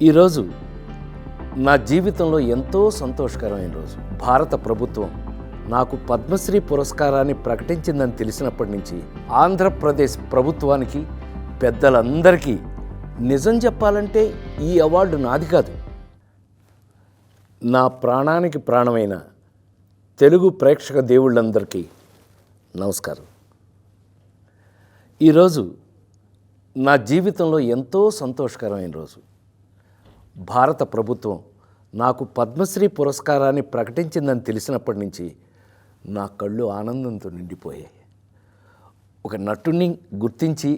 ఈరోజు నా జీవితంలో ఎంతో సంతోషకరమైన రోజు. భారత ప్రభుత్వం నాకు పద్మశ్రీ పురస్కారాన్ని ప్రకటించిందని తెలిసినప్పటి నుంచి ఆంధ్రప్రదేశ్ ప్రభుత్వానికి, పెద్దలందరికీ నిజం చెప్పాలంటే ఈ అవార్డు నాది కాదు, నా ప్రాణానికి ప్రాణమైన తెలుగు ప్రేక్షక దేవుళ్ళందరికీ నమస్కారం. ఈరోజు నా జీవితంలో ఎంతో సంతోషకరమైన రోజు. భారత ప్రభుత్వం నాకు పద్మశ్రీ పురస్కారాన్ని ప్రకటించిందని తెలిసినప్పటి నుంచి నా కళ్ళు ఆనందంతో నిండిపోయాయి. ఒక నటుడిని గుర్తించి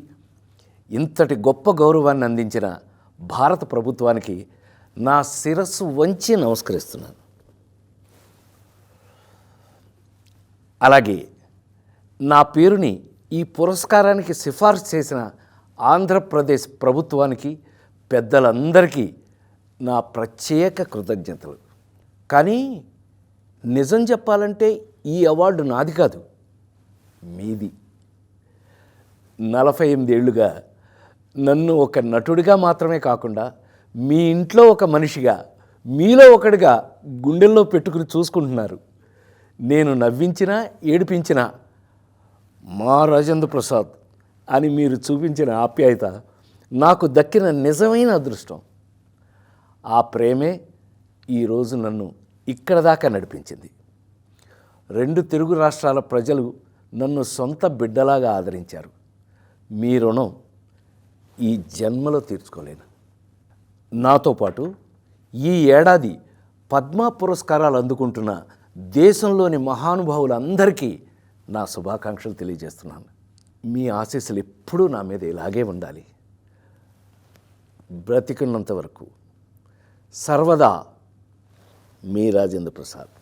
ఇంతటి గొప్ప గౌరవాన్ని అందించిన భారత ప్రభుత్వానికి నా శిరస్సు వంచి నమస్కరిస్తున్నాను. అలాగే నా పేరుని ఈ పురస్కారానికి సిఫార్సు చేసిన ఆంధ్రప్రదేశ్ ప్రభుత్వానికి, పెద్దలందరికీ నా ప్రత్యేక కృతజ్ఞతలు. కానీ నిజం చెప్పాలంటే ఈ అవార్డు నాది కాదు, మీది. 48 ఏళ్ళుగా నన్ను ఒక నటుడిగా మాత్రమే కాకుండా మీ ఇంట్లో ఒక మనిషిగా, మీలో ఒకడిగా గుండెల్లో పెట్టుకుని చూసుకుంటున్నారు. నేను నవ్వించినా ఏడిపించినా మా రాజేంద్ర ప్రసాద్ అని మీరు చూపించిన ఆప్యాయత నాకు దక్కిన నిజమైన అదృష్టం. ఆ ప్రేమే ఈరోజు నన్ను ఇక్కడ దాకా నడిపించింది. 2 తెలుగు రాష్ట్రాల ప్రజలు నన్ను సొంత బిడ్డలాగా ఆదరించారు. మీ రుణం ఈ జన్మలో తీర్చుకోలేను. నాతో పాటు ఈ ఏడాది పద్మ పురస్కారాలు అందుకుంటున్న దేశంలోని మహానుభావులందరికీ నా శుభాకాంక్షలు తెలియజేస్తున్నాను. మీ ఆశీస్సులు ఎప్పుడూ నా మీద ఇలాగే ఉండాలి. బ్రతికున్నంత వరకు సర్వదా మీ రాజేంద్ర ప్రసాద్.